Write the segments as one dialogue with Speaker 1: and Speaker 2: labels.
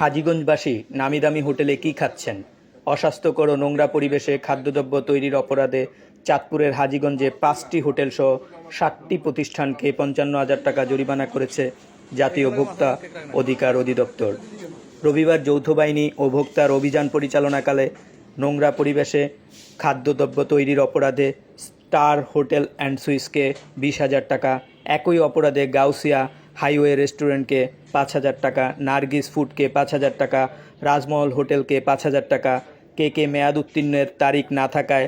Speaker 1: হাজীগঞ্জবাসী নামিদামি হোটেলে কি খাচ্ছেন? অস্বাস্থ্যকর ও নোংরা পরিবেশে খাদ্যদ্রব্য তৈরির অপরাধে চাঁদপুরের হাজীগঞ্জে ৫টি হোটেলসহ ৭টি প্রতিষ্ঠানকে ৫৫,০০০ টাকা জরিমানা করেছে জাতীয় ভোক্তা অধিকার অধিদপ্তর। রবিবার যৌথ বাহিনী ও ভোক্তার অভিযান পরিচালনাকালে নোংরা পরিবেশে খাদ্যদ্রব্য তৈরির অপরাধে স্টার হোটেল অ্যান্ড সুইটসকে ২০,০০০ টাকা, একই অপরাধে গাউসিয়া হাইওয়ে রেস্টুরেন্টকে ৫,০০০ টাকা, নার্গিস ফুডকে ৫,০০০ টাকা, রাজমহল হোটেলকে ৫,০০০ টাকা, কে মেয়াদ উত্তীর্ণের তারিখ না থাকায়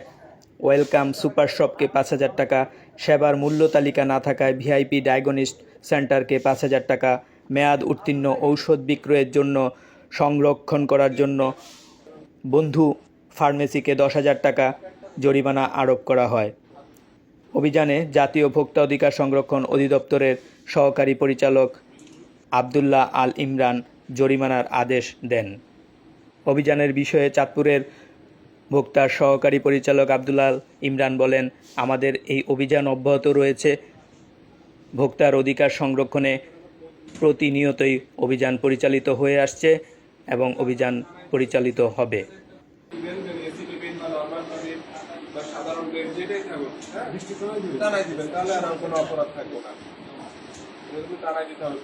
Speaker 1: ওয়েলকাম সুপার শপকে ৫,০০০ টাকা, সেবার মূল্য তালিকা না থাকায় ভিআইপি ডায়াগনিস্ট সেন্টারকে ৫,০০০ টাকা, মেয়াদ উত্তীর্ণ ঔষধ বিক্রয়ের জন্য সংরক্ষণ করার জন্য বন্ধু ফার্মেসিকে ১০,০০০ টাকা জরিমানা আরোপ করা হয়। অভিযানে জাতীয় ভোক্তা অধিকার সংরক্ষণ অধিদপ্তরের সহকারী পরিচালক আবদুল্লাহ আল ইমরান জরিমানার আদেশ দেন। অভিযানের বিষয়ে চাঁদপুরের ভোক্তার সহকারী পরিচালক আবদুল্লাহ আল ইমরান বলেন, আমাদের এই অভিযান অব্যাহত রয়েছে। ভোক্তার অধিকার সংরক্ষণে প্রতিনিয়তই অভিযান পরিচালিত হয়ে আসছে এবং অভিযান পরিচালিত হবে।
Speaker 2: সাধারণ যেটাই থাকুক টানাই দিবেন, তাহলে আর কোনো অপরাধ থাকবে না। টানাই দিতে হবে।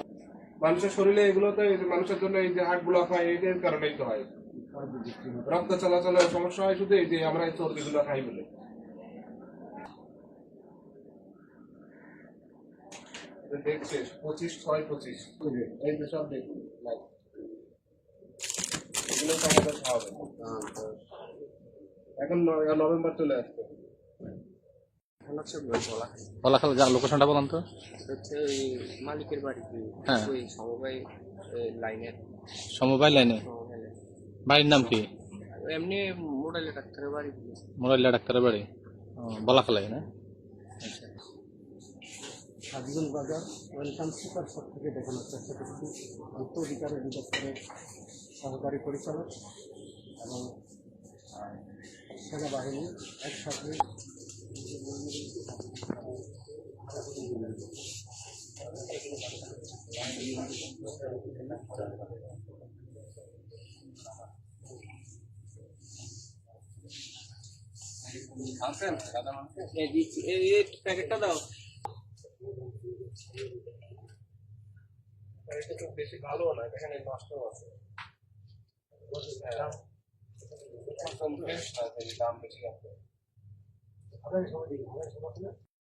Speaker 2: মানুষের শরীরে এগুলো তো মানুষের জন্য এই যে হার্ট ব্লক হয় এদের কারণেই তো হয়, রক্ত চলাচলের সমস্যা হয় শুধু এই যে আমরা এই চর্বিগুলো খাই বলে। দেখছে 25/6/25 এই যে সব দেখুন এগুলো তো আমাদের খাওয়াবে। এখন নভেম্বর চলে আসছে।
Speaker 3: লোকেশনটা বলুন তো।
Speaker 4: হচ্ছে ওই মালিকের বাড়ি,
Speaker 3: হ্যাঁ,
Speaker 4: ওই সমবায় লাইনের।
Speaker 3: সমবায় লাইনে। বাড়ির নাম কি?
Speaker 4: এমনি মোড়াইলে ডাক্তারের বাড়ি।
Speaker 3: মোরাইল্লা ডাক্তারের বাড়ি, বলাখালাই না?
Speaker 5: হাজীগঞ্জ বাজার ওয়েলকাম সুপার শপ থেকে দেখানোর চেষ্টা করছি। ভোক্তা অধিকার অধিদপ্তরের সহকারী পরিচালক এবং সেনাবাহিনী একসাথে
Speaker 4: প্যাকেটটা দাও।
Speaker 2: এটা তো বেশি ভালো না, এখানে নষ্ট আছে। দাম বেশি আছে।